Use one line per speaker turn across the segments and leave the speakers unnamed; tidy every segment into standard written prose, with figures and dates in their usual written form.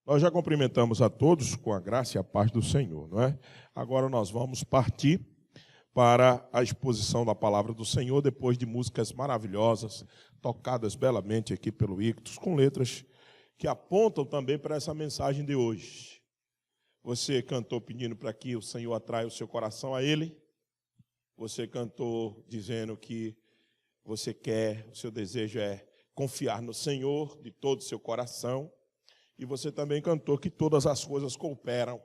Nós já cumprimentamos a todos com a graça e a paz do Senhor, não é? Agora nós vamos partir para a exposição da palavra do Senhor, depois de músicas maravilhosas, tocadas belamente aqui pelo Ictus, com letras que apontam também para essa mensagem de hoje. Você cantou pedindo para que o Senhor atraia o seu coração a Ele. Você cantou dizendo que você quer, o seu desejo é confiar no Senhor de todo o seu coração. E você também cantou que todas as coisas cooperam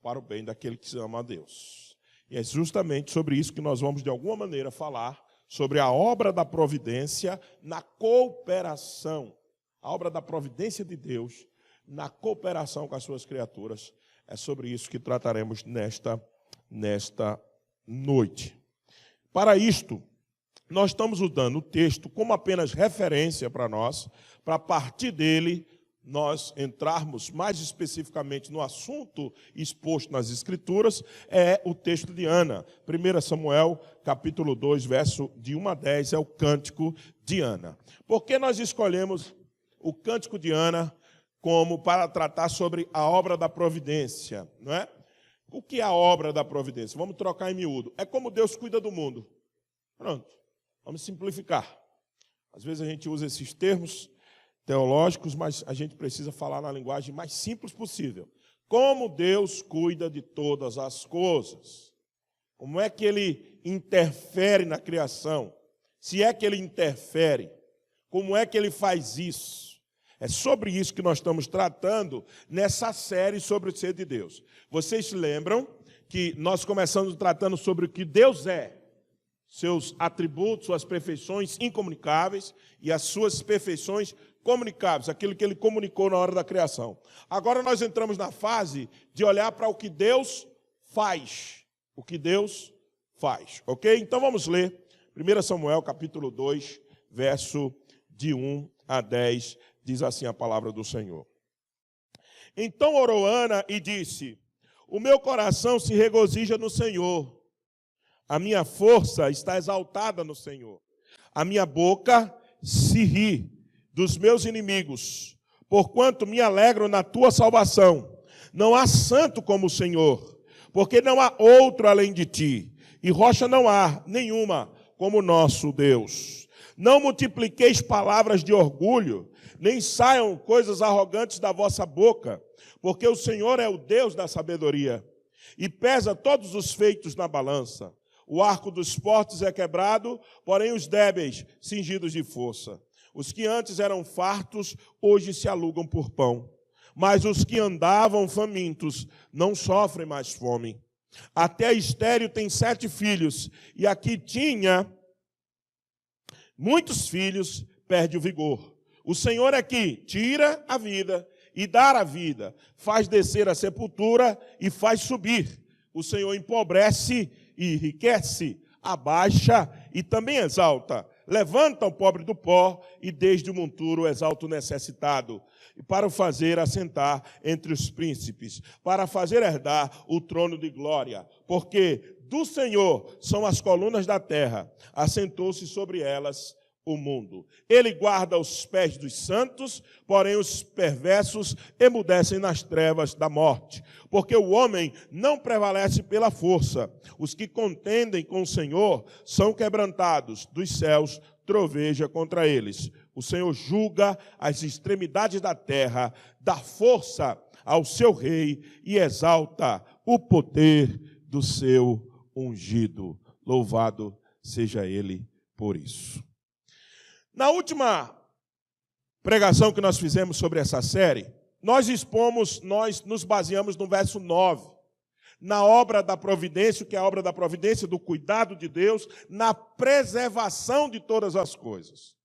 para o bem daquele que ama a Deus. E é justamente sobre isso que nós vamos, de alguma maneira, falar, sobre a obra da providência na cooperação. A obra da providência de Deus na cooperação com as suas criaturas. É sobre isso que trataremos nesta noite. Para isto, nós estamos usando o texto como apenas referência para nós, para a partir dele nós entrarmos mais especificamente no assunto exposto nas Escrituras, é o texto de Ana. 1 Samuel, capítulo 2, verso de 1 a 10, é o Cântico de Ana. Por que nós escolhemos o Cântico de Ana como para tratar sobre a obra da providência, não é? O que é a obra da providência? Vamos trocar em miúdo. É como Deus cuida do mundo. Pronto, vamos simplificar. Às vezes a gente usa esses termos teológicos, mas a gente precisa falar na linguagem mais simples possível. Como Deus cuida de todas as coisas. Como é que Ele interfere na criação? Se é que Ele interfere, como é que Ele faz isso? É sobre isso que nós estamos tratando nessa série sobre o ser de Deus. Vocês se lembram que nós começamos tratando sobre o que Deus é, seus atributos, suas perfeições incomunicáveis e as suas perfeições comunicáveis, aquilo que Ele comunicou na hora da criação. Agora nós entramos na fase de olhar para o que Deus faz. O que Deus faz, ok? Então vamos ler 1 Samuel, capítulo 2, verso de 1 a 10, diz assim a palavra do Senhor. Então orou Ana e disse: o meu coração se regozija no Senhor, a minha força está exaltada no Senhor, a minha boca se ri dos meus inimigos, porquanto me alegro na tua salvação. Não há santo como o Senhor, porque não há outro além de ti, e rocha não há nenhuma como o nosso Deus. Não multipliqueis palavras de orgulho, nem saiam coisas arrogantes da vossa boca, porque o Senhor é o Deus da sabedoria, e pesa todos os feitos na balança. O arco dos fortes é quebrado, porém os débeis cingidos de força. Os que antes eram fartos, hoje se alugam por pão. Mas os que andavam famintos não sofrem mais fome. Até a estéril tem 7 filhos, e a que tinha muitos filhos perde o vigor. O Senhor é que tira a vida e dá a vida, faz descer a sepultura e faz subir. O Senhor empobrece e enriquece, abaixa e também exalta. Levanta o pobre do pó e desde o monturo exalta o necessitado, para o fazer assentar entre os príncipes, para fazer herdar o trono de glória. Porque do Senhor são as colunas da terra, assentou-se sobre elas o mundo. Ele guarda os pés dos santos, porém os perversos emudecem nas trevas da morte. Porque o homem não prevalece pela força. Os que contendem com o Senhor são quebrantados. Dos céus troveja contra eles. O Senhor julga as extremidades da terra, dá força ao seu rei e exalta o poder do seu ungido. Louvado seja ele por isso. Na última pregação que nós fizemos sobre essa série, nós nos baseamos no verso 9, na obra da providência, que é a obra da providência, do cuidado de Deus, na preservação de todas as coisas.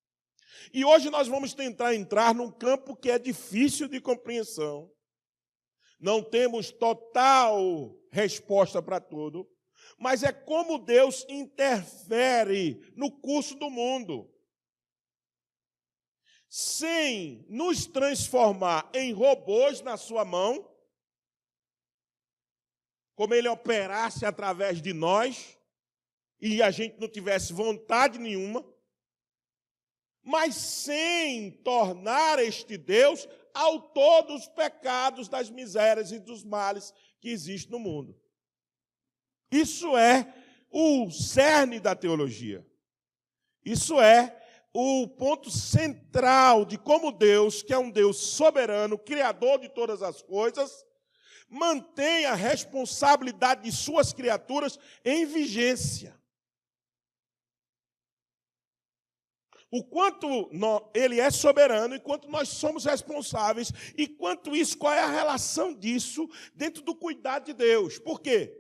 E hoje nós vamos tentar entrar num campo que é difícil de compreensão. Não temos total resposta para tudo, mas é como Deus interfere no curso do mundo, sem nos transformar em robôs na sua mão, como Ele operasse através de nós, e a gente não tivesse vontade nenhuma, mas sem tornar este Deus autor dos pecados, das misérias e dos males que existem no mundo. Isso é o cerne da teologia. Isso é o ponto central de como Deus, que é um Deus soberano, criador de todas as coisas, mantém a responsabilidade de suas criaturas em vigência. O quanto ele é soberano e quanto nós somos responsáveis, e quanto isso, qual é a relação disso dentro do cuidado de Deus. Por quê?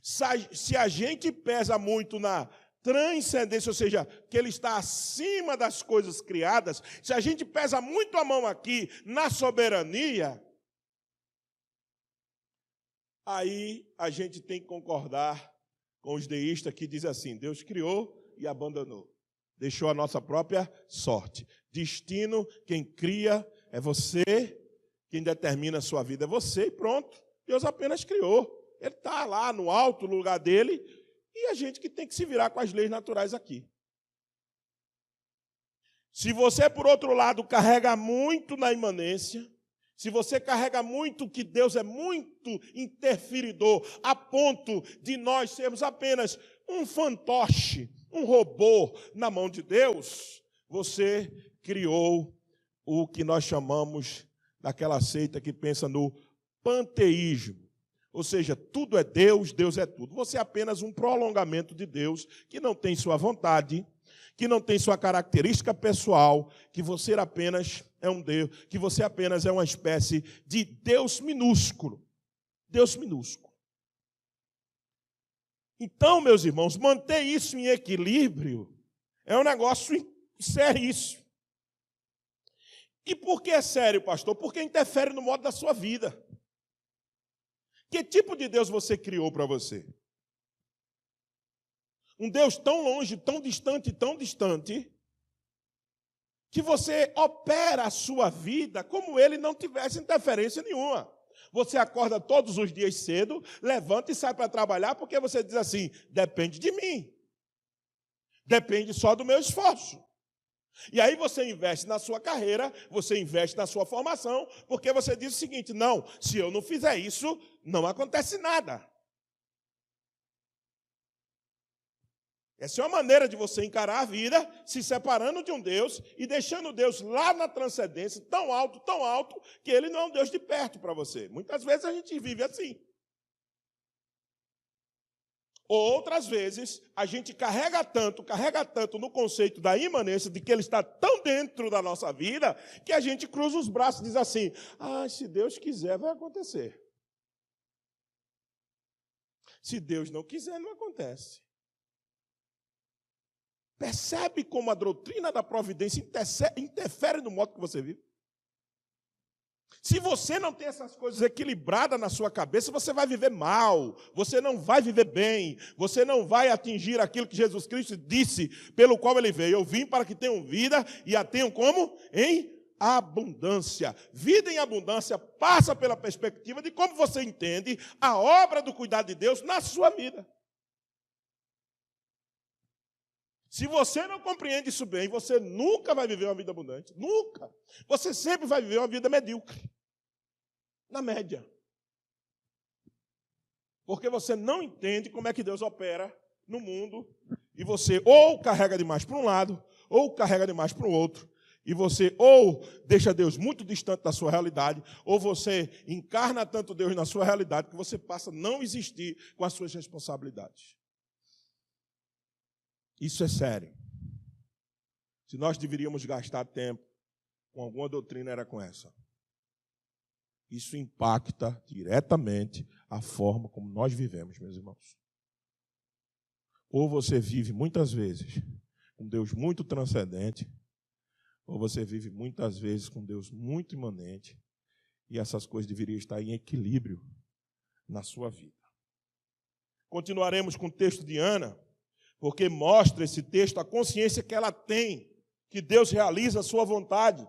Se a gente pesa muito na transcendência, ou seja, que ele está acima das coisas criadas, se a gente pesa muito a mão aqui na soberania, aí a gente tem que concordar com os deístas que dizem assim: Deus criou e abandonou. Deixou a nossa própria sorte. Destino, quem cria é você, quem determina a sua vida é você, e pronto. Deus apenas criou. Ele está lá no alto lugar dele, e a gente que tem que se virar com as leis naturais aqui. Se você, por outro lado, carrega muito na imanência, se você carrega muito que Deus é muito interferidor, a ponto de nós sermos apenas um fantoche, um robô na mão de Deus, você criou o que nós chamamos daquela seita que pensa no panteísmo. Ou seja, tudo é Deus, Deus é tudo. Você é apenas um prolongamento de Deus, que não tem sua vontade, que não tem sua característica pessoal, que você apenas é um Deus, que você apenas é uma espécie de Deus minúsculo. Deus minúsculo. Então, meus irmãos, manter isso em equilíbrio é um negócio seríssimo. E por que é sério, pastor? Porque interfere no modo da sua vida. Que tipo de Deus você criou para você? Um Deus tão longe, tão distante, que você opera a sua vida como ele não tivesse interferência nenhuma. Você acorda todos os dias cedo, levanta e sai para trabalhar, porque você diz assim: depende de mim. Depende só do meu esforço. E aí você investe na sua carreira, você investe na sua formação, porque você diz o seguinte: não, se eu não fizer isso, não acontece nada. Essa é uma maneira de você encarar a vida, se separando de um Deus e deixando Deus lá na transcendência, tão alto, que ele não é um Deus de perto para você. Muitas vezes a gente vive assim. Outras vezes, a gente carrega tanto no conceito da imanência, de que ele está tão dentro da nossa vida, que a gente cruza os braços e diz assim: se Deus quiser, vai acontecer. Se Deus não quiser, não acontece. Percebe como a doutrina da providência interfere no modo que você vive? Se você não tem essas coisas equilibradas na sua cabeça, você vai viver mal, você não vai viver bem, você não vai atingir aquilo que Jesus Cristo disse, pelo qual ele veio. Eu vim para que tenham vida e a tenham como? Em abundância. Vida em abundância passa pela perspectiva de como você entende a obra do cuidado de Deus na sua vida. Se você não compreende isso bem, você nunca vai viver uma vida abundante. Nunca. Você sempre vai viver uma vida medíocre. Na média. Porque você não entende como é que Deus opera no mundo. E você ou carrega demais para um lado, ou carrega demais para o outro. E você ou deixa Deus muito distante da sua realidade, ou você encarna tanto Deus na sua realidade que você passa a não existir com as suas responsabilidades. Isso é sério. Se nós deveríamos gastar tempo com alguma doutrina, era com essa. Isso impacta diretamente a forma como nós vivemos, meus irmãos. Ou você vive muitas vezes com Deus muito transcendente, ou você vive muitas vezes com Deus muito imanente, e essas coisas deveriam estar em equilíbrio na sua vida. Continuaremos com o texto de Ana, porque mostra esse texto a consciência que ela tem, que Deus realiza a sua vontade,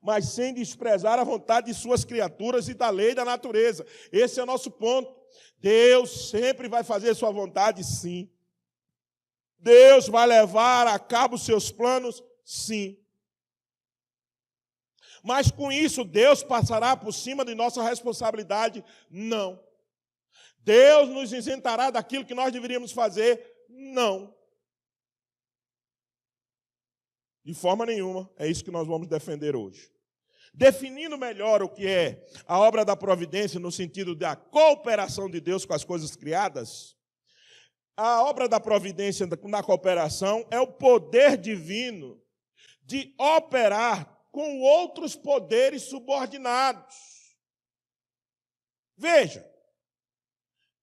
mas sem desprezar a vontade de suas criaturas e da lei da natureza. Esse é o nosso ponto. Deus sempre vai fazer sua vontade, sim. Deus vai levar a cabo os seus planos, sim. Mas com isso, Deus passará por cima de nossa responsabilidade? Não. Deus nos isentará daquilo que nós deveríamos fazer? Não. De forma nenhuma. É isso que nós vamos defender hoje. Definindo melhor o que é a obra da providência no sentido da cooperação de Deus com as coisas criadas, a obra da providência na cooperação é o poder divino de operar com outros poderes subordinados. Veja,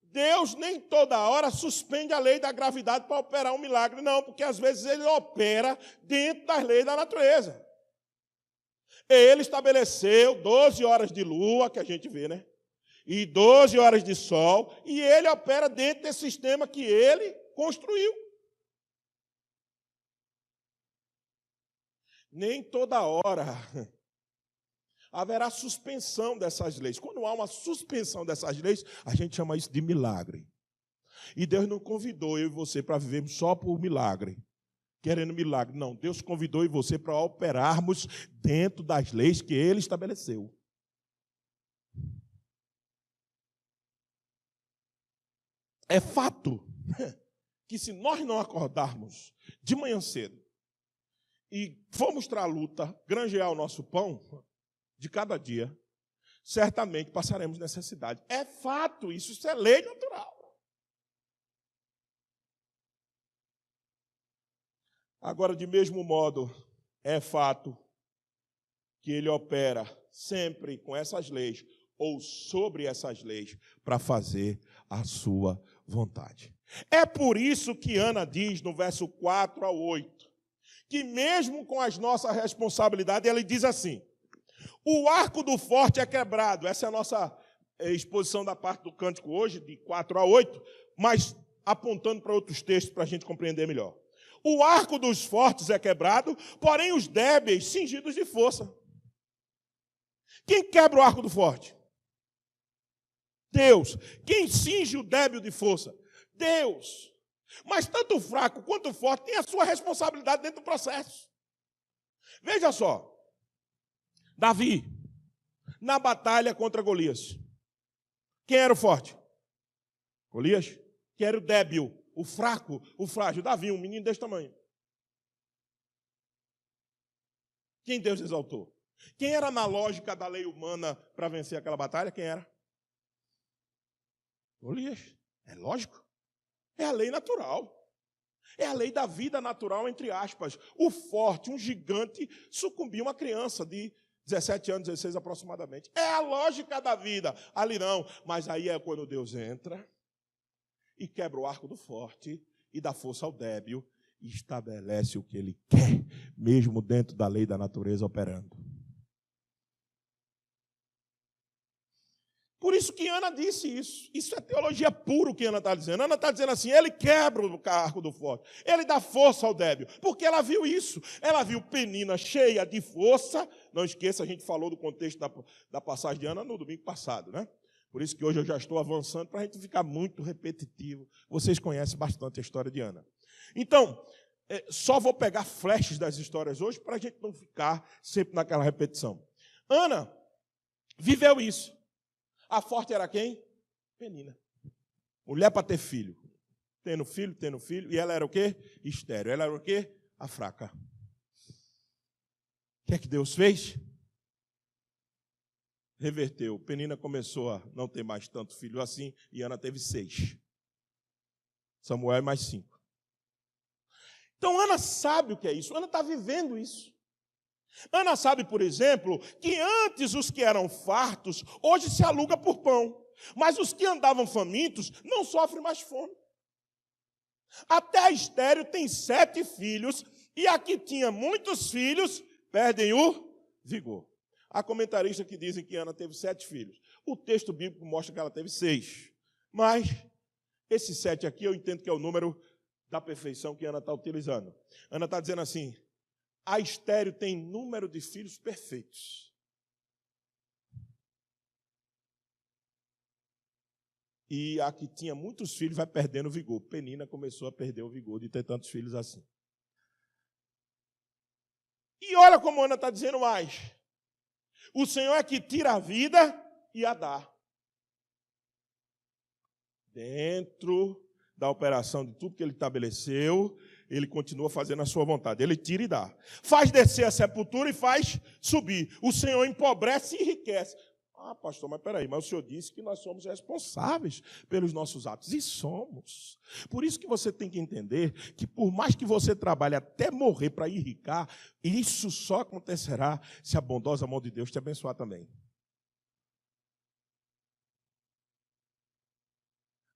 Deus nem toda hora suspende a lei da gravidade para operar um milagre, não, porque às vezes ele opera dentro das leis da natureza. Ele estabeleceu 12 horas de lua, que a gente vê, né? E 12 horas de sol, e ele opera dentro desse sistema que ele construiu. Nem toda hora haverá suspensão dessas leis. Quando há uma suspensão dessas leis, a gente chama isso de milagre. E Deus não convidou eu e você para vivermos só por milagre, querendo milagre. Não, Deus convidou eu e você para operarmos dentro das leis que Ele estabeleceu. É fato que se nós não acordarmos de manhã cedo e formos para a luta, granjear o nosso pão de cada dia, certamente passaremos necessidade. É fato, isso é lei natural. Agora, de mesmo modo, é fato que ele opera sempre com essas leis ou sobre essas leis para fazer a sua vontade. É por isso que Ana diz no verso 4 ao 8, que mesmo com as nossas responsabilidades, ela diz assim: o arco do forte é quebrado. Essa é a nossa exposição da parte do cântico hoje, de 4 a 8, mas apontando para outros textos para a gente compreender melhor. O arco dos fortes é quebrado, porém os débeis cingidos de força. Quem quebra o arco do forte? Deus. Quem cinge o débil de força? Deus. Mas tanto o fraco quanto o forte tem a sua responsabilidade dentro do processo. Veja só. Davi, na batalha contra Golias. Quem era o forte? Golias. Quem era o débil? O fraco, o frágil? Davi, um menino desse tamanho. Quem Deus exaltou? Quem era na lógica da lei humana para vencer aquela batalha? Quem era? Golias. É lógico. É a lei natural. É a lei da vida natural, entre aspas. O forte, um gigante, sucumbiu uma criança de 17 anos, 16 aproximadamente. É a lógica da vida. Ali não. Mas aí é quando Deus entra e quebra o arco do forte e dá força ao débil e estabelece o que ele quer, mesmo dentro da lei da natureza operando. Por isso que Ana disse isso. Isso é teologia pura o que Ana está dizendo. Ana está dizendo assim, ele quebra o arco do forte, ele dá força ao débil, porque ela viu isso. Ela viu Penina cheia de força. Não esqueça, a gente falou do contexto da passagem de Ana no domingo passado, né? Por isso que hoje eu já estou avançando, para a gente ficar muito repetitivo. Vocês conhecem bastante a história de Ana. Então, só vou pegar flashes das histórias hoje, para a gente não ficar sempre naquela repetição. Ana viveu isso. A forte era quem? Penina. Mulher para ter filho. Tendo filho. E ela era o quê? Estéril. Ela era o quê? A fraca. O que é que Deus fez? Reverteu. Penina começou a não ter mais tanto filho assim, e Ana teve 6. Samuel mais 5. Então Ana sabe o que é isso. Ana está vivendo isso. Ana sabe, por exemplo, que antes os que eram fartos, hoje se aluga por pão. Mas os que andavam famintos não sofrem mais fome. Até a estéril tem 7 filhos, e a que tinha muitos filhos, perdem o vigor. Há comentaristas que dizem que Ana teve 7 filhos. O texto bíblico mostra que ela teve 6. Mas esse 7 aqui eu entendo que é o número da perfeição que Ana está utilizando. Ana está dizendo assim, a estéril tem número de filhos perfeitos. E a que tinha muitos filhos vai perdendo o vigor. Penina começou a perder o vigor de ter tantos filhos assim. E olha como Ana está dizendo mais. O Senhor é que tira a vida e a dá. Dentro da operação de tudo que ele estabeleceu, ele continua fazendo a sua vontade. Ele tira e dá. Faz descer a sepultura e faz subir. O Senhor empobrece e enriquece. Ah, pastor, mas peraí, mas o senhor disse que nós somos responsáveis pelos nossos atos. E somos. Por isso que você tem que entender que por mais que você trabalhe até morrer para enricar, isso só acontecerá se a bondosa mão de Deus te abençoar também.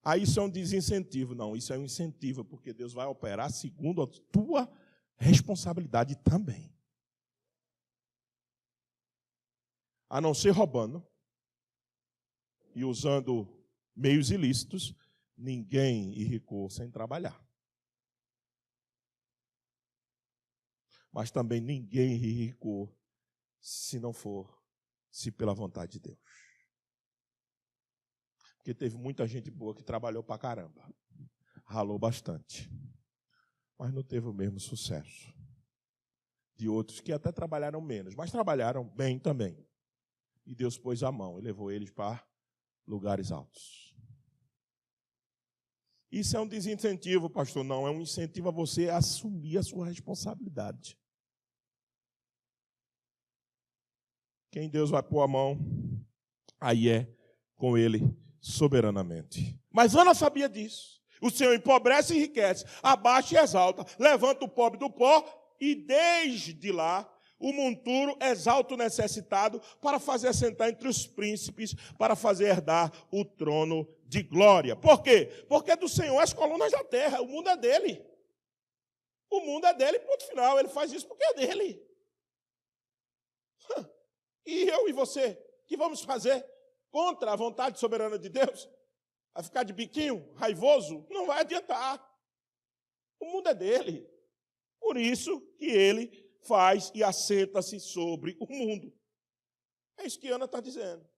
Aí isso é um desincentivo. Não, isso é um incentivo, porque Deus vai operar segundo a tua responsabilidade também. A não ser roubando e usando meios ilícitos, ninguém enricou sem trabalhar. Mas também ninguém enricou se não for pela vontade de Deus. Porque teve muita gente boa que trabalhou pra caramba. Ralou bastante. Mas não teve o mesmo sucesso de outros que até trabalharam menos, mas trabalharam bem também. E Deus pôs a mão e levou eles para lugares altos. Isso é um desincentivo, pastor? Não, é um incentivo a você assumir a sua responsabilidade. Quem Deus vai pôr a mão, aí é com ele soberanamente. Mas Ana sabia disso. O Senhor empobrece e enriquece, abaixa e exalta, levanta o pobre do pó e desde lá o monturo exalta o necessitado para fazer assentar entre os príncipes, para fazer herdar o trono de glória. Por quê? Porque do Senhor as colunas da terra, o mundo é dele. O mundo é dele, ponto final. Ele faz isso porque é dele. E eu e você, o que vamos fazer contra a vontade soberana de Deus? Vai ficar de biquinho, raivoso? Não vai adiantar. O mundo é dele. Por isso que ele faz e assenta-se sobre o mundo. É isso que Ana está dizendo.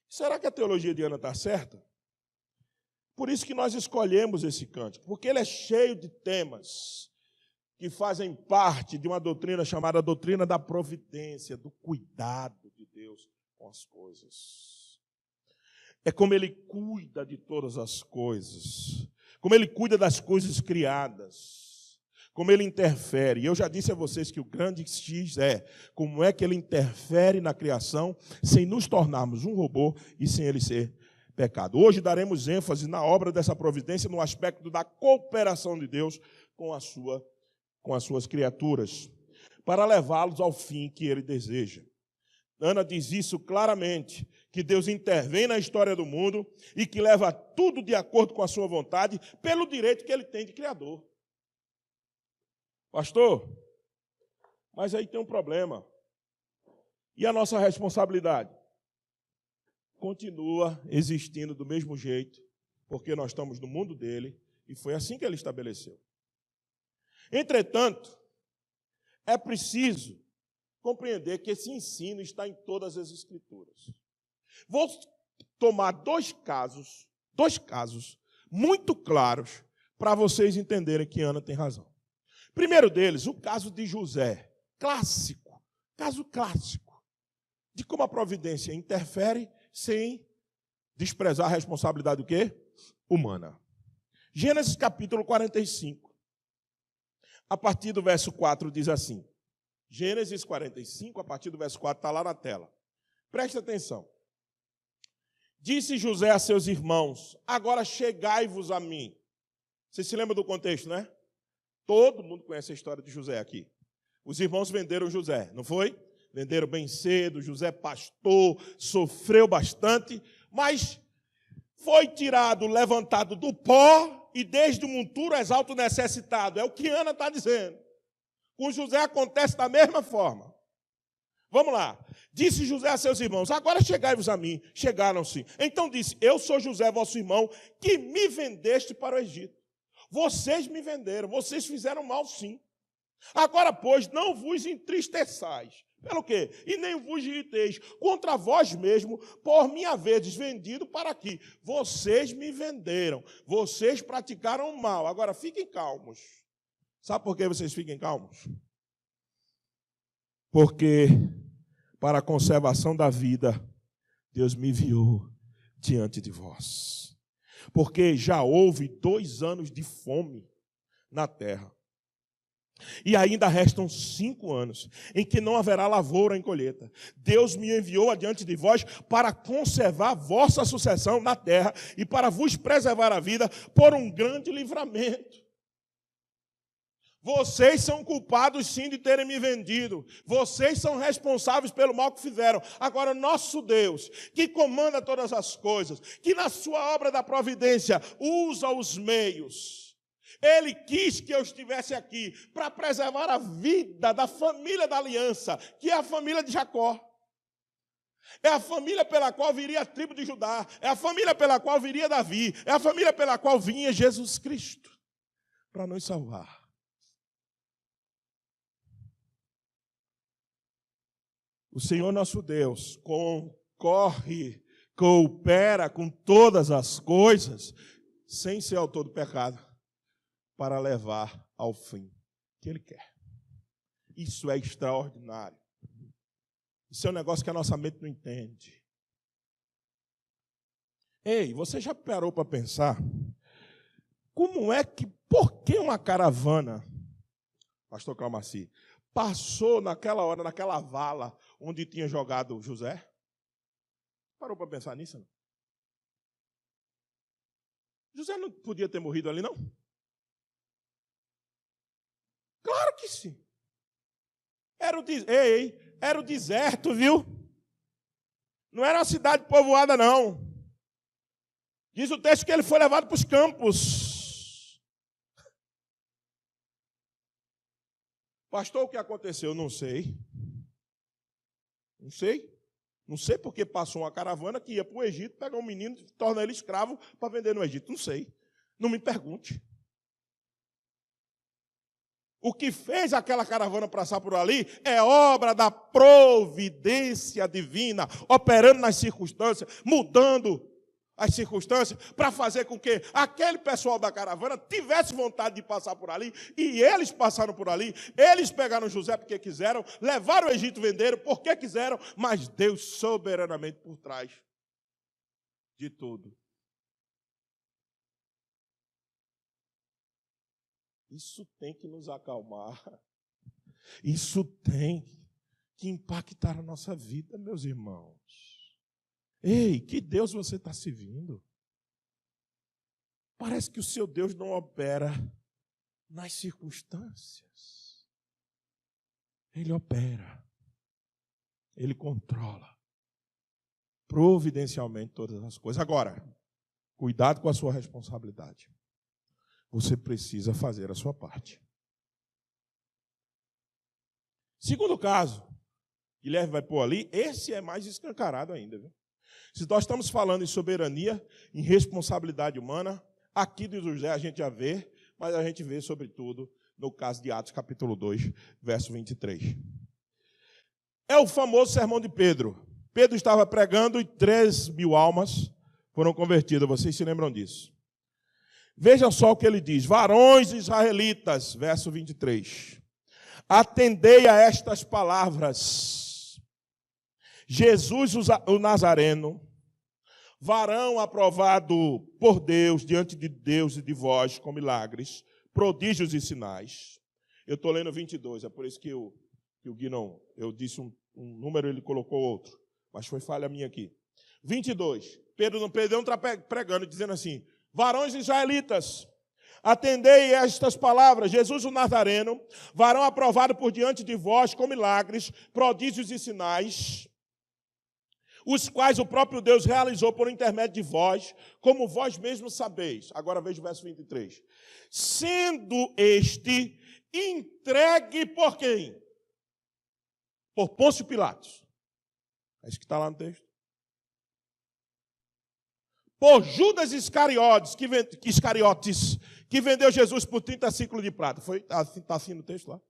Será que a teologia de Ana está certa? Por isso que nós escolhemos esse cântico, porque ele é cheio de temas que fazem parte de uma doutrina chamada doutrina da providência, do cuidado de Deus com as coisas. É como ele cuida de todas as coisas, como ele cuida das coisas criadas, como ele interfere. E eu já disse a vocês que o grande X é como é que ele interfere na criação sem nos tornarmos um robô e sem ele ser pecado. Hoje daremos ênfase na obra dessa providência no aspecto da cooperação de Deus com as suas criaturas, para levá-los ao fim que ele deseja. Ana diz isso claramente, que Deus intervém na história do mundo e que leva tudo de acordo com a sua vontade, pelo direito que ele tem de criador. Pastor, mas aí tem um problema. E a nossa responsabilidade? Continua existindo do mesmo jeito, porque nós estamos no mundo dele, e foi assim que ele estabeleceu. Entretanto, é preciso compreender que esse ensino está em todas as Escrituras. Vou tomar dois casos muito claros para vocês entenderem que Ana tem razão. Primeiro deles, o caso de José, caso clássico, de como a providência interfere sem desprezar a responsabilidade do quê? Humana. Gênesis capítulo 45, a partir do verso 4 diz assim, Gênesis 45, a partir do verso 4, está lá na tela. Preste atenção. Disse José a seus irmãos, agora chegai-vos a mim. Você se lembra do contexto, né? Todo mundo conhece a história de José aqui. Os irmãos venderam José, não foi? Venderam bem cedo, José pastou, sofreu bastante, mas foi tirado, levantado do pó e desde o monturo exalta o necessitado. É o que Ana está dizendo. Com José acontece da mesma forma. Vamos lá. Disse José a seus irmãos, agora chegai-vos a mim. Chegaram-se. Então disse, eu sou José, vosso irmão, que me vendeste para o Egito. Vocês me venderam, vocês fizeram mal sim. Agora, pois, não vos entristeçais. Pelo quê? E nem vos irriteis contra vós mesmo, por me haverdes vendido para aqui. Vocês me venderam, vocês praticaram mal. Agora, fiquem calmos. Sabe por que vocês fiquem calmos? Porque para a conservação da vida, Deus me enviou diante de vós. Porque já houve 2 anos de fome na terra. E ainda restam 5 anos em que não haverá lavoura em colheita. Deus me enviou adiante de vós para conservar vossa sucessão na terra e para vos preservar a vida por um grande livramento. Vocês são culpados sim de terem me vendido. Vocês são responsáveis pelo mal que fizeram. Agora, nosso Deus, que comanda todas as coisas, que na sua obra da providência usa os meios, Ele quis que eu estivesse aqui para preservar a vida da família da aliança, que é a família de Jacó. É a família pela qual viria a tribo de Judá. É a família pela qual viria Davi. É a família pela qual vinha Jesus Cristo para nos salvar. O Senhor nosso Deus coopera com todas as coisas, sem ser autor do pecado, para levar ao fim que Ele quer. Isso é extraordinário. Isso é um negócio que a nossa mente não entende. Ei, você já parou para pensar por que uma caravana, pastor Calmaci, passou naquela hora, naquela vala onde tinha jogado José? Parou para pensar nisso? Não? José não podia ter morrido ali, não? Claro que sim. Era o deserto, viu? Não era uma cidade povoada, não. Diz o texto que ele foi levado para os campos. Pastor, o que aconteceu? Não sei. Não sei. Não sei porque passou uma caravana que ia para o Egito, pegar um menino e torna ele escravo para vender no Egito. Não sei. Não me pergunte. O que fez aquela caravana passar por ali é obra da providência divina, operando nas circunstâncias, mudando as circunstâncias, para fazer com que aquele pessoal da caravana tivesse vontade de passar por ali, e eles passaram por ali, eles pegaram José porque quiseram, levaram o Egito, venderam porque quiseram, mas Deus soberanamente por trás de tudo. Isso tem que nos acalmar. Isso tem que impactar a nossa vida, meus irmãos. Ei, que Deus você está servindo? Parece que o seu Deus não opera nas circunstâncias. Ele opera. Ele controla providencialmente todas as coisas. Agora, cuidado com a sua responsabilidade. Você precisa fazer a sua parte. Segundo caso, Guilherme vai pôr ali, esse é mais escancarado ainda, viu? Se nós estamos falando em soberania, em responsabilidade humana, aqui do José a gente já vê, mas a gente vê sobretudo no caso de Atos capítulo 2, verso 23. É o famoso sermão de Pedro. Pedro estava pregando e 3.000 almas foram convertidas, vocês se lembram disso? Vejam só o que ele diz, varões israelitas, verso 23. Atendei a estas palavras. Jesus o Nazareno, varão aprovado por Deus, diante de Deus e de vós, com milagres, prodígios e sinais. Eu estou lendo 22, é por isso que o Gui não... Eu disse um número, ele colocou outro, mas foi falha minha aqui. 22, Pedro não está pregando, dizendo assim, varões israelitas, atendei estas palavras, Jesus o Nazareno, varão aprovado por diante de vós, com milagres, prodígios e sinais, os quais o próprio Deus realizou por intermédio de vós, como vós mesmos sabeis. Agora veja o verso 23. Sendo este entregue por quem? Por Pôncio Pilatos. É isso que está lá no texto. Por Judas Iscariotes, que vendeu Jesus por 30 ciclos de prata. Está assim no texto lá.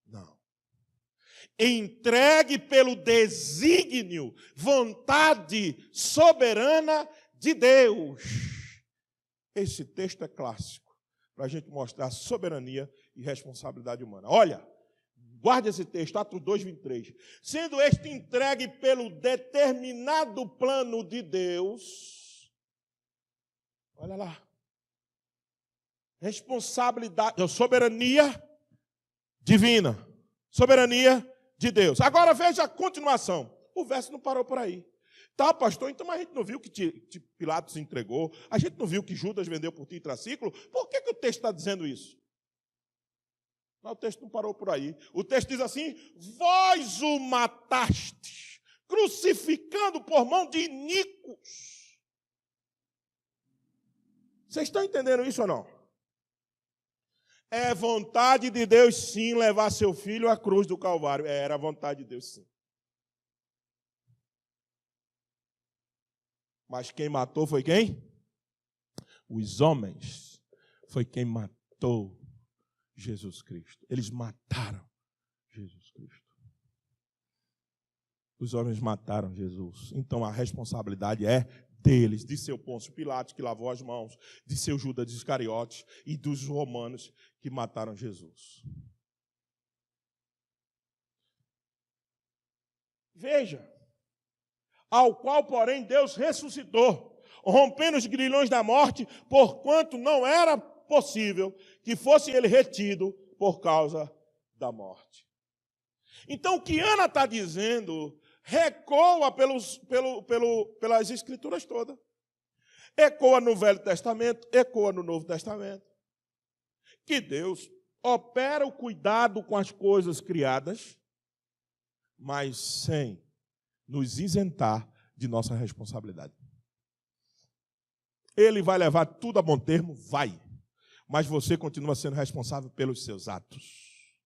Não. Entregue pelo desígnio, vontade soberana de Deus. Esse texto é clássico, para a gente mostrar a soberania e responsabilidade humana. Olha, guarde esse texto, Atos 2:23. Sendo este entregue pelo determinado plano de Deus, olha lá, responsabilidade, soberania divina, soberania de Deus. Agora veja a continuação. O verso não parou por aí. Tá, pastor, então a gente não viu que Pilatos entregou, a gente não viu que Judas vendeu por titraciclo. Por que o texto está dizendo isso? Mas o texto não parou por aí. O texto diz assim: vós o matastes, crucificando por mão de iníquos. Vocês estão entendendo isso ou não? É vontade de Deus, sim, levar seu filho à cruz do Calvário. Era a vontade de Deus, sim. Mas quem matou foi quem? Os homens. Foi quem matou Jesus Cristo. Eles mataram Jesus Cristo. Os homens mataram Jesus. Então a responsabilidade é deles, de seu Pôncio Pilatos, que lavou as mãos, de seu Judas Iscariotes e dos romanos que mataram Jesus. Veja. Ao qual, porém, Deus ressuscitou, rompendo os grilhões da morte, porquanto não era possível que fosse ele retido por causa da morte. Então, o que Ana está dizendo recoa pelas Escrituras todas. Ecoa no Velho Testamento, ecoa no Novo Testamento. Que Deus opera o cuidado com as coisas criadas, mas sem nos isentar de nossa responsabilidade. Ele vai levar tudo a bom termo? Vai. Mas você continua sendo responsável pelos seus atos.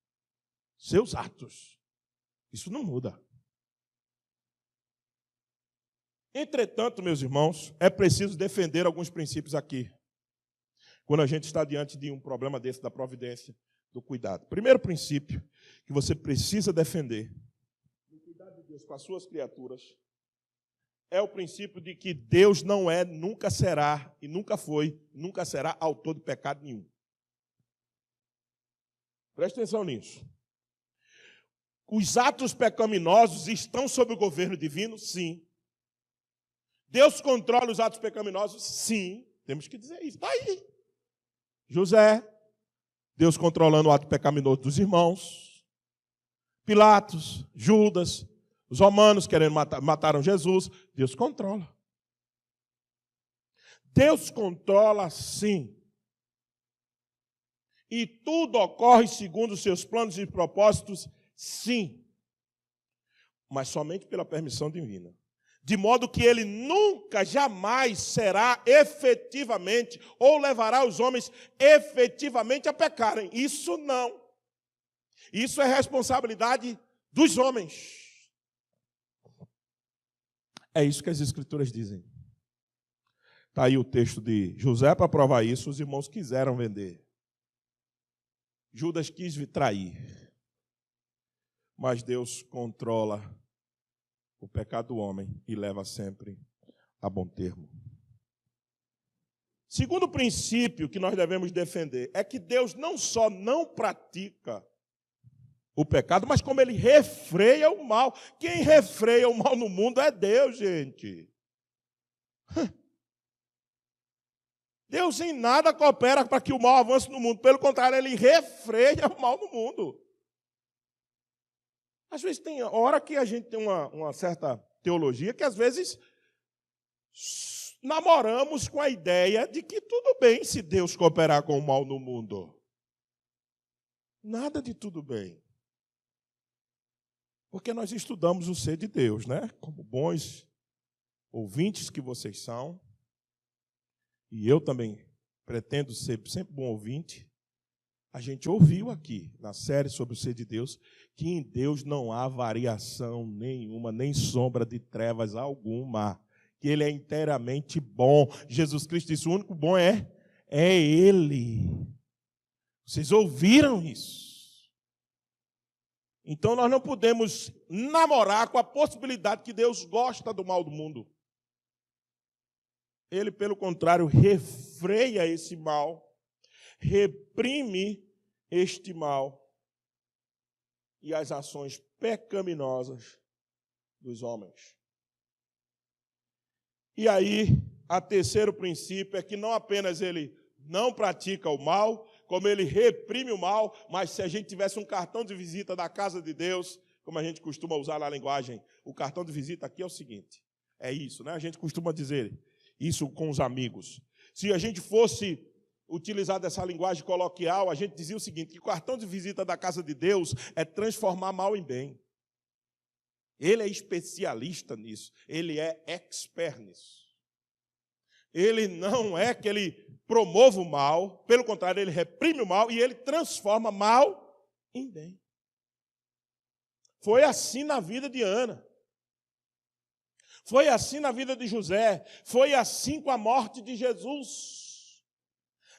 Seus atos. Isso não muda. Entretanto, meus irmãos, é preciso defender alguns princípios aqui, quando a gente está diante de um problema desse, da providência, do cuidado. Primeiro princípio que você precisa defender Deus com as suas criaturas é o princípio de que Deus não é, nunca será e nunca foi, nunca será autor de pecado nenhum. Preste atenção nisso. Os atos pecaminosos estão sob o governo divino? Sim. Deus controla os atos pecaminosos? Sim. Temos que dizer isso. Está aí. José, Deus controlando o ato pecaminoso dos irmãos. Pilatos, Judas, os romanos querendo mataram Jesus. Deus controla. Deus controla, sim. E tudo ocorre segundo os seus planos e propósitos, sim. Mas somente pela permissão divina. De modo que ele nunca, jamais será efetivamente, ou levará os homens efetivamente a pecarem. Isso não. Isso é responsabilidade dos homens. É isso que as Escrituras dizem. Está aí o texto de José para provar isso. Os irmãos quiseram vender. Judas quis trair. Mas Deus controla o pecado do homem e leva sempre a bom termo. Segundo princípio que nós devemos defender é que Deus não só não pratica o pecado, mas como ele refreia o mal. Quem refreia o mal no mundo é Deus, gente. Deus em nada coopera para que o mal avance no mundo. Pelo contrário, ele refreia o mal no mundo. Às vezes tem hora que a gente tem uma certa teologia que às vezes namoramos com a ideia de que tudo bem se Deus cooperar com o mal no mundo. Nada de tudo bem. Porque nós estudamos o ser de Deus, né? Como bons ouvintes que vocês são. E eu também pretendo ser sempre bom ouvinte. A gente ouviu aqui, na série sobre o ser de Deus, que em Deus não há variação nenhuma, nem sombra de trevas alguma. Que Ele é inteiramente bom. Jesus Cristo disse, o único bom é Ele. Vocês ouviram isso? Então nós não podemos namorar com a possibilidade que Deus gosta do mal do mundo. Ele, pelo contrário, refreia esse mal, reprime este mal e as ações pecaminosas dos homens. E aí, o terceiro princípio é que não apenas ele não pratica o mal, como ele reprime o mal, mas se a gente tivesse um cartão de visita da casa de Deus, como a gente costuma usar na linguagem, o cartão de visita aqui é o seguinte, é isso, né? A gente costuma dizer isso com os amigos. Se a gente fosse utilizar dessa linguagem coloquial, a gente dizia o seguinte, que o cartão de visita da casa de Deus é transformar mal em bem. Ele é especialista nisso, ele é expert nisso. Ele não é que ele promova o mal, pelo contrário, ele reprime o mal e ele transforma mal em bem. Foi assim na vida de Ana. Foi assim na vida de José. Foi assim com a morte de Jesus.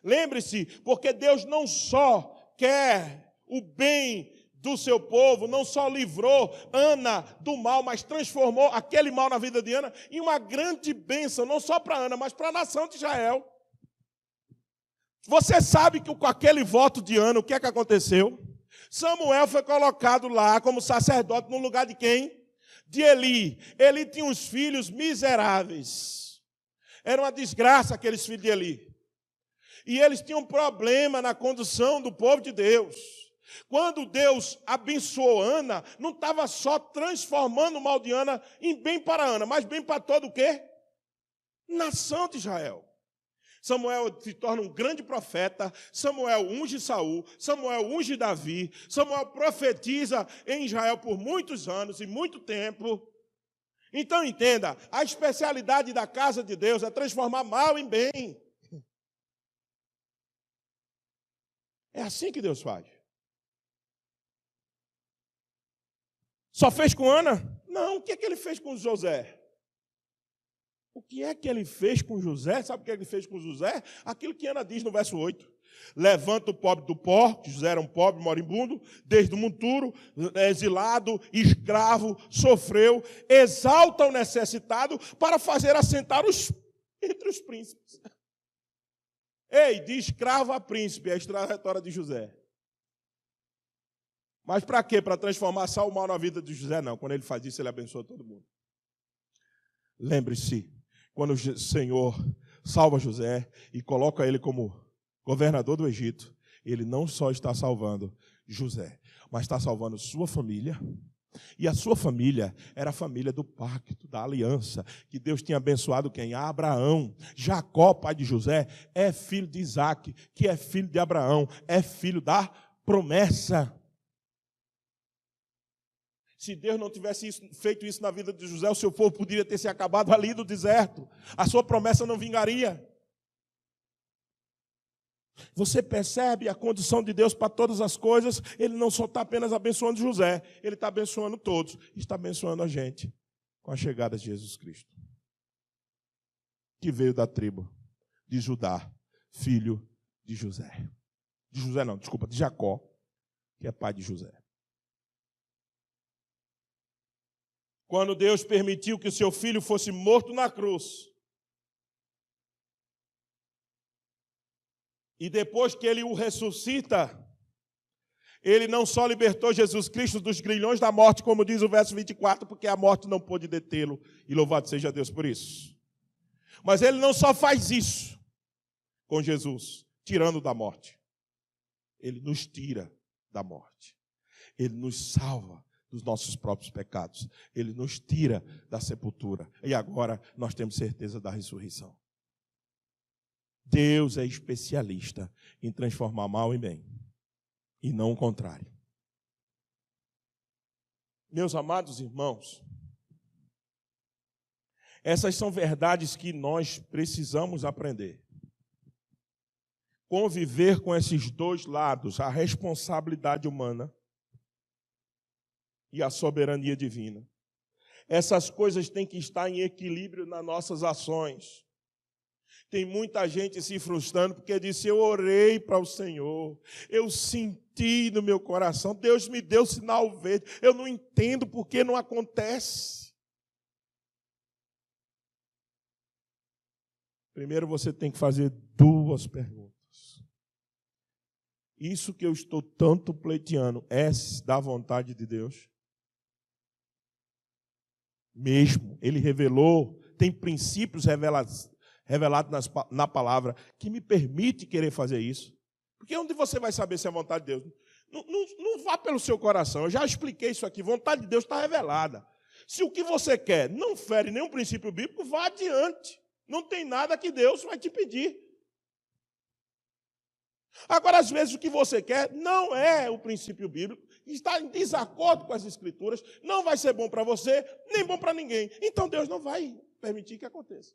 Lembre-se, porque Deus não só quer o bem do seu povo, não só livrou Ana do mal, mas transformou aquele mal na vida de Ana em uma grande bênção, não só para Ana, mas para a nação de Israel. Você sabe que com aquele voto de Ana, o que é que aconteceu? Samuel foi colocado lá como sacerdote no lugar de quem? De Eli. Eli tinha uns filhos miseráveis. Era uma desgraça aqueles filhos de Eli. E eles tinham problema na condução do povo de Deus. Quando Deus abençoou Ana, não estava só transformando o mal de Ana em bem para Ana, mas bem para todo o quê? Nação de Israel. Samuel se torna um grande profeta, Samuel unge Saul, Samuel unge Davi, Samuel profetiza em Israel por muitos anos e muito tempo. Então entenda, a especialidade da casa de Deus é transformar mal em bem. É assim que Deus faz. Só fez com Ana? Não, o que é que ele fez com José? O que é que ele fez com José? Sabe o que ele fez com José? Aquilo que Ana diz no verso 8. Levanta o pobre do pó, que José era um pobre moribundo, desde o monturo, exilado, escravo, sofreu, exalta o necessitado para fazer assentar entre os príncipes. Ei, de escravo a príncipe, é a trajetória de José. Mas para quê? Para transformar só o mal na vida de José? Não, quando ele faz isso, ele abençoa todo mundo. Lembre-se, quando o Senhor salva José e coloca ele como governador do Egito, ele não só está salvando José, mas está salvando sua família. E a sua família era a família do pacto, da aliança, que Deus tinha abençoado quem? Abraão. Jacó, pai de José, é filho de Isaac, que é filho de Abraão, é filho da promessa. Se Deus não tivesse feito isso na vida de José, o seu povo poderia ter se acabado ali no deserto. A sua promessa não vingaria. Você percebe a condição de Deus para todas as coisas? Ele não só está apenas abençoando José, ele está abençoando todos. Está abençoando a gente com a chegada de Jesus Cristo, que veio da tribo de Judá, filho de José. De José não, desculpa, de Jacó, que é pai de José. Quando Deus permitiu que o seu filho fosse morto na cruz, e depois que ele o ressuscita, ele não só libertou Jesus Cristo dos grilhões da morte, como diz o verso 24, porque a morte não pôde detê-lo, e louvado seja Deus por isso. Mas ele não só faz isso com Jesus, tirando da morte. Ele nos tira da morte. Ele nos salva dos nossos próprios pecados. Ele nos tira da sepultura. E agora nós temos certeza da ressurreição. Deus é especialista em transformar mal em bem. E não o contrário. Meus amados irmãos, essas são verdades que nós precisamos aprender. Conviver com esses dois lados, a responsabilidade humana e a soberania divina. Essas coisas têm que estar em equilíbrio nas nossas ações. Tem muita gente se frustrando porque disse, eu orei para o Senhor, eu senti no meu coração, Deus me deu sinal verde, eu não entendo por que não acontece. Primeiro você tem que fazer duas perguntas. Isso que eu estou tanto pleiteando é da vontade de Deus? Mesmo, Ele revelou, tem princípios revelados na palavra que me permite querer fazer isso. Porque onde você vai saber se é vontade de Deus? Não vá pelo seu coração, eu já expliquei isso aqui, vontade de Deus está revelada. Se o que você quer não fere nenhum princípio bíblico, vá adiante. Não tem nada que Deus vai te pedir. Agora, às vezes, o que você quer não é o princípio bíblico, está em desacordo com as Escrituras, não vai ser bom para você, nem bom para ninguém. Então, Deus não vai permitir que aconteça.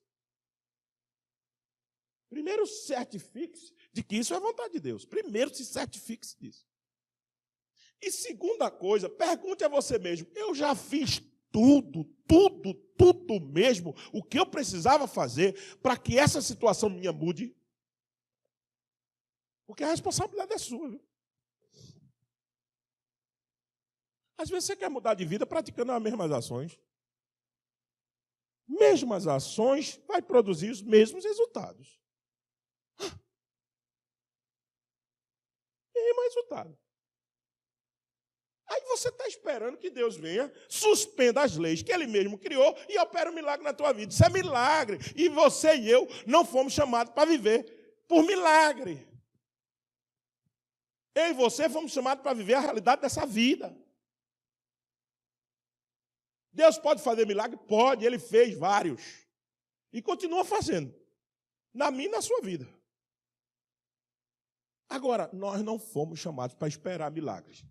Primeiro, certifique-se de que isso é vontade de Deus. Primeiro, se certifique disso. E segunda coisa, pergunte a você mesmo, eu já fiz tudo mesmo o que eu precisava fazer para que essa situação minha mude? Porque a responsabilidade é sua, viu? Às vezes você quer mudar de vida praticando as mesmas ações. Mesmas ações vai produzir os mesmos resultados. Mesmo resultado. Aí você está esperando que Deus venha, suspenda as leis que Ele mesmo criou e opere um milagre na tua vida. Isso é milagre. E você e eu não fomos chamados para viver por milagre. Eu e você fomos chamados para viver a realidade dessa vida. Deus pode fazer milagre? Pode, Ele fez vários. E continua fazendo. Na minha e na sua vida. Agora, nós não fomos chamados para esperar milagres.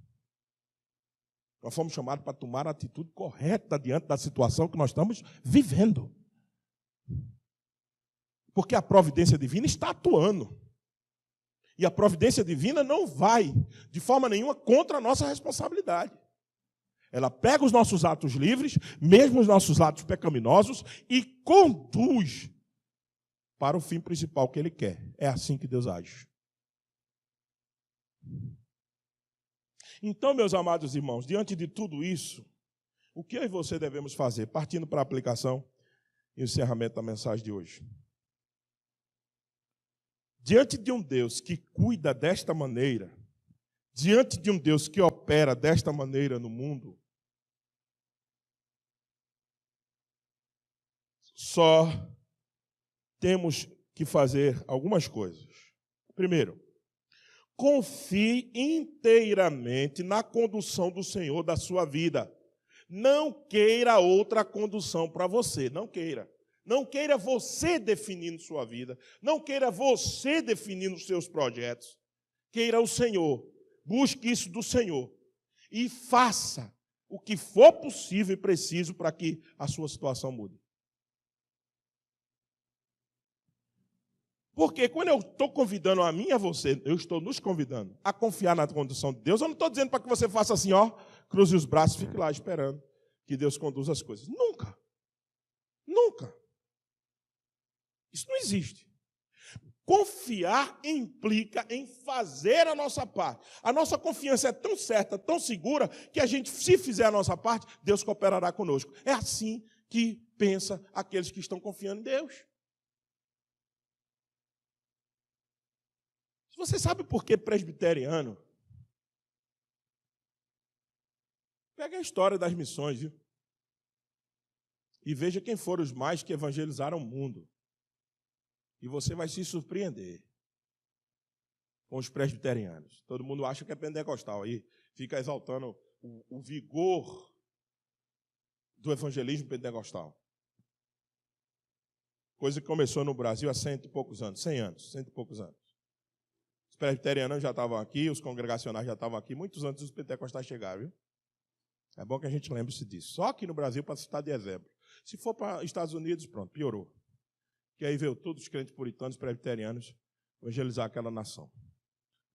Nós fomos chamados para tomar a atitude correta diante da situação que nós estamos vivendo. Porque a providência divina está atuando. E a providência divina não vai, de forma nenhuma, contra a nossa responsabilidade. Ela pega os nossos atos livres, mesmo os nossos atos pecaminosos, e conduz para o fim principal que Ele quer. É assim que Deus age. Então, meus amados irmãos, diante de tudo isso, o que eu e você devemos fazer? Partindo para a aplicação e o encerramento da mensagem de hoje. Diante de um Deus que cuida desta maneira, diante de um Deus que opera desta maneira no mundo, só temos que fazer algumas coisas. Primeiro, confie inteiramente na condução do Senhor da sua vida. Não queira outra condução para você, não queira. Não queira você definindo sua vida, não queira você definindo os seus projetos. Queira o Senhor, busque isso do Senhor e faça o que for possível e preciso para que a sua situação mude. Porque quando eu estou convidando a mim e a você, eu estou nos convidando a confiar na condução de Deus, eu não estou dizendo para que você faça assim, ó, cruze os braços e fique lá esperando que Deus conduza as coisas. Nunca. Nunca. Isso não existe. Confiar implica em fazer a nossa parte. A nossa confiança é tão certa, tão segura, que a gente, se fizer a nossa parte, Deus cooperará conosco. É assim que pensa aqueles que estão confiando em Deus. Você sabe por que presbiteriano? Pega a história das missões, viu? E veja quem foram os mais que evangelizaram o mundo. E você vai se surpreender com os presbiterianos. Todo mundo acha que é pentecostal, aí fica exaltando o vigor do evangelismo pentecostal. Coisa que começou no Brasil há 100 e poucos anos, 100 anos, 100 e poucos anos. Os presbiterianos já estavam aqui, os congregacionais já estavam aqui, muitos antes dos pentecostais chegaram, viu? É bom que a gente lembre-se disso. Só aqui no Brasil, para citar de exemplo. Se for para os Estados Unidos, pronto, piorou. Que aí veio todos os crentes puritanos, presbiterianos, evangelizar aquela nação.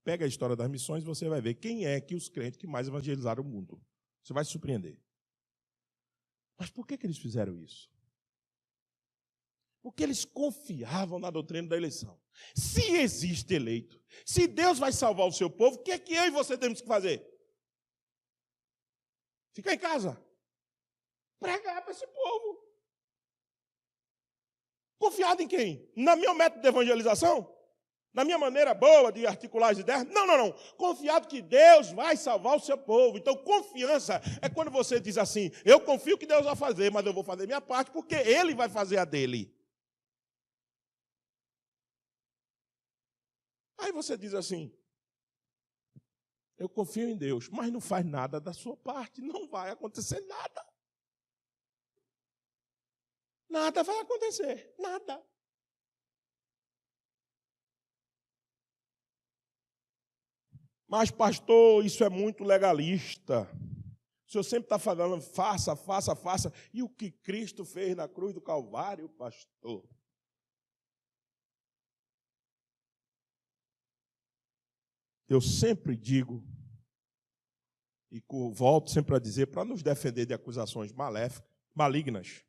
Pega a história das missões e você vai ver quem é que os crentes que mais evangelizaram o mundo. Você vai se surpreender. Mas por que eles fizeram isso? Porque eles confiavam na doutrina da eleição. Se existe eleito, se Deus vai salvar o seu povo, o que é que eu e você temos que fazer? Ficar em casa. Pregar para esse povo. Confiado em quem? No meu método de evangelização? na minha maneira boa de articular as ideias. Não, não, não. Confiado que Deus vai salvar o seu povo. Então, confiança é quando você diz assim, eu confio que Deus vai fazer, mas eu vou fazer minha parte porque Ele vai fazer a dele. Aí você diz assim, eu confio em Deus, mas não faz nada da sua parte, não vai acontecer nada. Nada vai acontecer, nada. Mas, pastor, isso é muito legalista. O senhor sempre está falando, faça, faça, faça. E o que Cristo fez na cruz do Calvário, pastor? Eu sempre digo, e volto sempre a dizer, para nos defender de acusações malignas,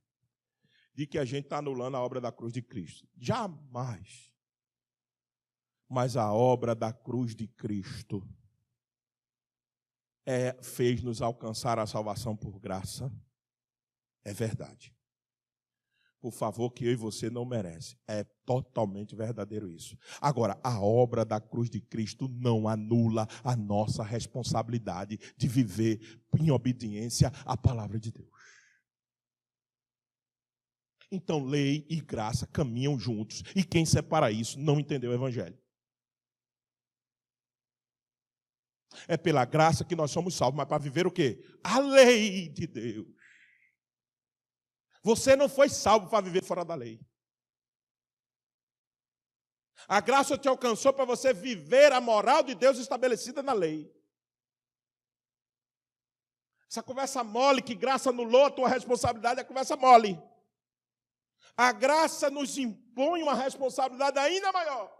de que a gente está anulando a obra da cruz de Cristo. Jamais. Mas a obra da cruz de Cristo fez nos alcançar a salvação por graça. É verdade. Por favor, que eu e você não merece. É totalmente verdadeiro isso. Agora, a obra da cruz de Cristo não anula a nossa responsabilidade de viver em obediência à palavra de Deus. Então, lei e graça caminham juntos. E quem separa isso não entendeu o Evangelho. É pela graça que nós somos salvos, mas para viver o quê? A lei de Deus. Você não foi salvo para viver fora da lei. A graça te alcançou para você viver a moral de Deus estabelecida na lei. Essa conversa mole, que graça anulou a tua responsabilidade, é conversa mole. A graça nos impõe uma responsabilidade ainda maior.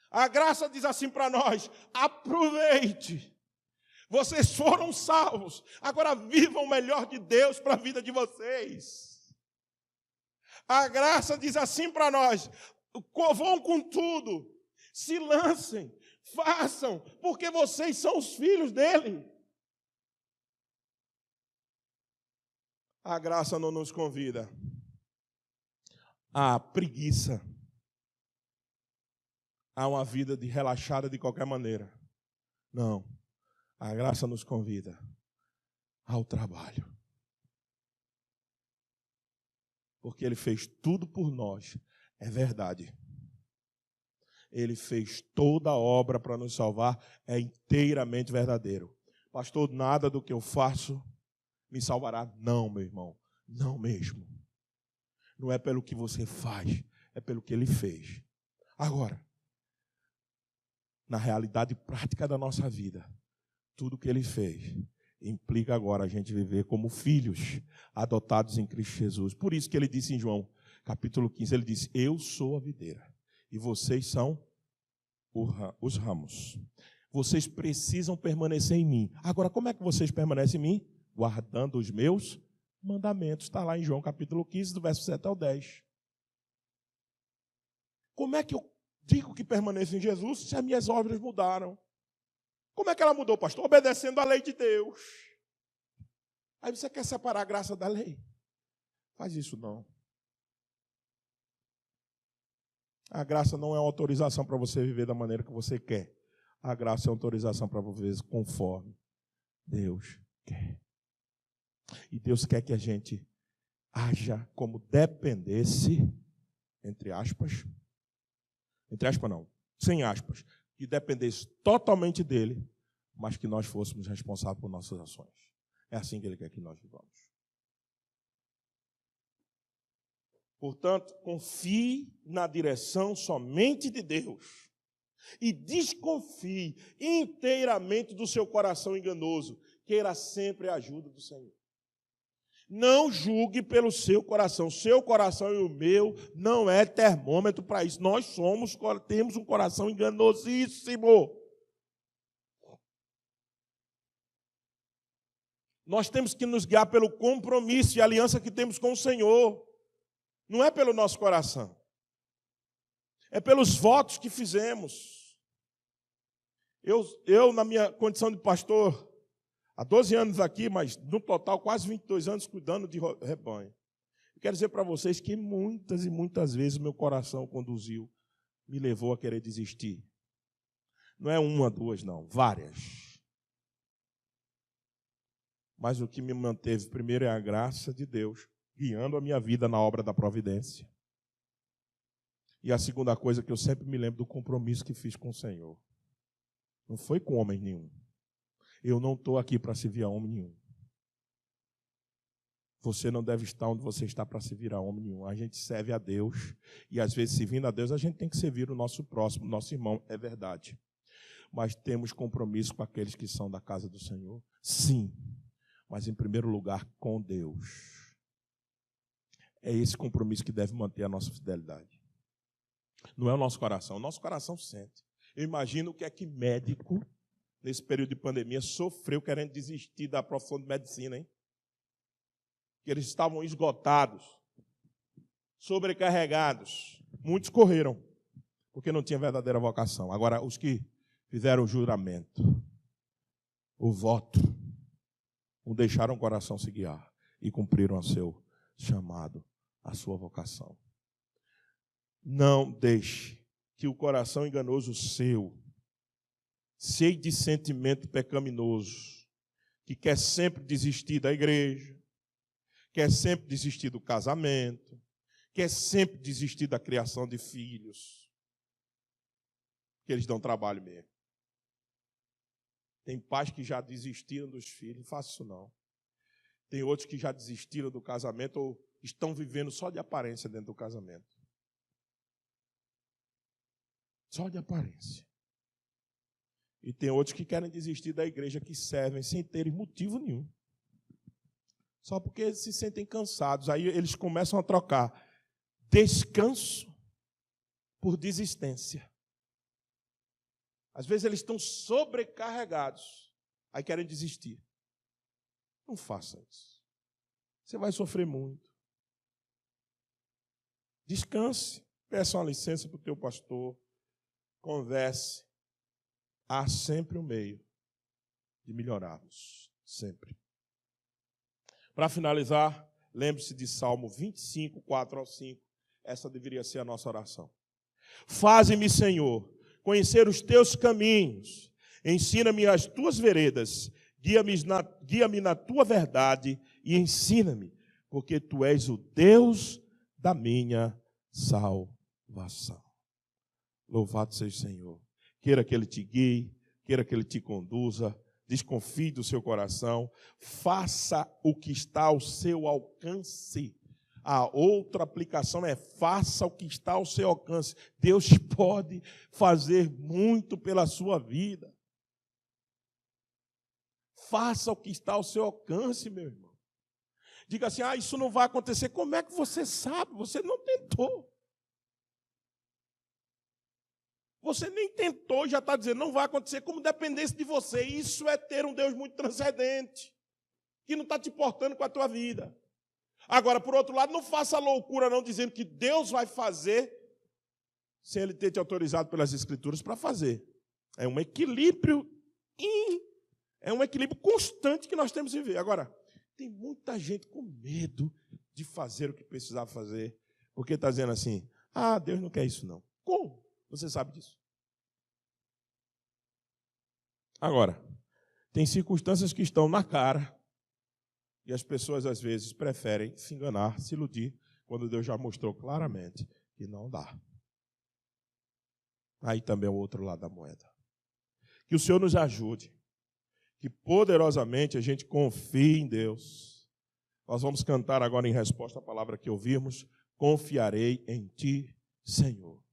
A graça diz assim para nós, aproveite. Vocês foram salvos, agora vivam o melhor de Deus para a vida de vocês. A graça diz assim para nós, vão com tudo, se lancem, façam, porque vocês são os filhos dele. A graça não nos convida à preguiça, a uma vida de relaxada de qualquer maneira. Não. A graça nos convida ao trabalho. Porque Ele fez tudo por nós. É verdade. Ele fez toda a obra para nos salvar. É inteiramente verdadeiro. Pastor, nada do que eu faço me salvará. Não, meu irmão. Não mesmo. Não é pelo que você faz. É pelo que Ele fez. Agora, na realidade prática da nossa vida, tudo que Ele fez implica agora a gente viver como filhos adotados em Cristo Jesus. Por isso que Ele disse em João, capítulo 15, Ele disse, eu sou a videira e vocês são os ramos. Vocês precisam permanecer em mim. Agora, como é que vocês permanecem em mim? Guardando os meus mandamentos. Está lá em João, capítulo 15, do verso 7 ao 10. Como é que eu digo que permaneço em Jesus se as minhas obras mudaram? Como é que ela mudou, pastor? Obedecendo à lei de Deus. Aí você quer separar a graça da lei? Faz isso não. A graça não é uma autorização para você viver da maneira que você quer. A graça é uma autorização para você viver conforme Deus quer. E Deus quer que a gente haja como dependesse, entre aspas não, sem aspas, que dependesse totalmente dele, mas que nós fôssemos responsáveis por nossas ações. É assim que Ele quer que nós vivamos. Portanto, confie na direção somente de Deus e desconfie inteiramente do seu coração enganoso. Queira sempre a ajuda do Senhor. Não julgue pelo seu coração. Seu coração e o meu não é termômetro para isso. Nós temos um coração enganosíssimo. Nós temos que nos guiar pelo compromisso e aliança que temos com o Senhor. Não é pelo nosso coração. É pelos votos que fizemos. Eu na minha condição de pastor, há 12 anos aqui, mas no total quase 22 anos cuidando de rebanho. Eu quero dizer para vocês que muitas e muitas vezes meu coração conduziu me levou a querer desistir? Não é uma, duas, não, várias. Mas o que me manteve primeiro é a graça de Deus, guiando a minha vida na obra da providência. E a segunda coisa que eu sempre me lembro do compromisso que fiz com o Senhor. Não foi com homem nenhum. Eu não estou aqui para servir a homem nenhum. Você não deve estar onde você está para servir a homem nenhum. A gente serve a Deus. E às vezes, servindo a Deus, a gente tem que servir o nosso próximo, o nosso irmão. É verdade. Mas temos compromisso com aqueles que são da casa do Senhor? Sim. Mas em primeiro lugar, com Deus. É esse compromisso que deve manter a nossa fidelidade. Não é o nosso coração sente. Eu imagino o que é que médico, nesse período de pandemia, sofreu querendo desistir da profissão de medicina, hein? Que eles estavam esgotados, sobrecarregados. Muitos correram, porque não tinha verdadeira vocação. Agora, os que fizeram o juramento, o voto, não deixaram o coração se guiar e cumpriram o seu chamado, a sua vocação. Não deixe que o coração enganoso seu, cheio de sentimento pecaminoso, que quer sempre desistir da igreja, quer sempre desistir do casamento, quer sempre desistir da criação de filhos, que eles dão trabalho mesmo. Tem pais que já desistiram dos filhos, não faça isso não. Tem outros que já desistiram do casamento ou estão vivendo só de aparência dentro do casamento. Só de aparência. E tem outros que querem desistir da igreja, que servem sem terem motivo nenhum. Só porque eles se sentem cansados. Aí eles começam a trocar descanso por desistência. Às vezes eles estão sobrecarregados. Aí querem desistir. Não faça isso. Você vai sofrer muito. Descanse. Peça uma licença para o teu pastor. Converse. Há sempre um meio de melhorarmos. Sempre. Para finalizar, lembre-se de Salmo 25, 4 ao 5. Essa deveria ser a nossa oração. Faze-me, Senhor, conhecer os teus caminhos. Ensina-me as tuas veredas. Guia-me na tua verdade e ensina-me, porque tu és o Deus da minha salvação. Louvado seja o Senhor. Queira que Ele te guie, queira que Ele te conduza. Desconfie do seu coração, faça o que está ao seu alcance. A outra aplicação é faça o que está ao seu alcance. Deus pode fazer muito pela sua vida. Faça o que está ao seu alcance, meu irmão. Diga assim, isso não vai acontecer. Como é que você sabe? Você não tentou. Você nem tentou e já está dizendo, não vai acontecer, como dependesse de você. Isso é ter um Deus muito transcendente, que não está te importando com a tua vida. Agora, por outro lado, não faça loucura não, dizendo que Deus vai fazer, sem Ele ter te autorizado pelas Escrituras para fazer. É um equilíbrio, constante que nós temos que viver. Agora, tem muita gente com medo de fazer o que precisava fazer, porque está dizendo assim, Deus não quer isso não. Como? Você sabe disso. Agora, tem circunstâncias que estão na cara e as pessoas, às vezes, preferem se enganar, se iludir, quando Deus já mostrou claramente que não dá. Aí também é o outro lado da moeda. Que o Senhor nos ajude, que poderosamente a gente confie em Deus. Nós vamos cantar agora em resposta à palavra que ouvimos, confiarei em Ti, Senhor.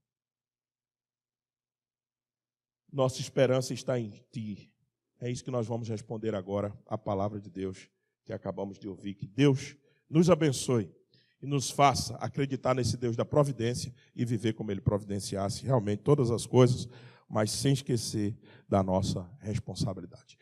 Nossa esperança está em Ti. É isso que nós vamos responder agora à palavra de Deus que acabamos de ouvir. Que Deus nos abençoe e nos faça acreditar nesse Deus da providência e viver como Ele providenciasse realmente todas as coisas, mas sem esquecer da nossa responsabilidade.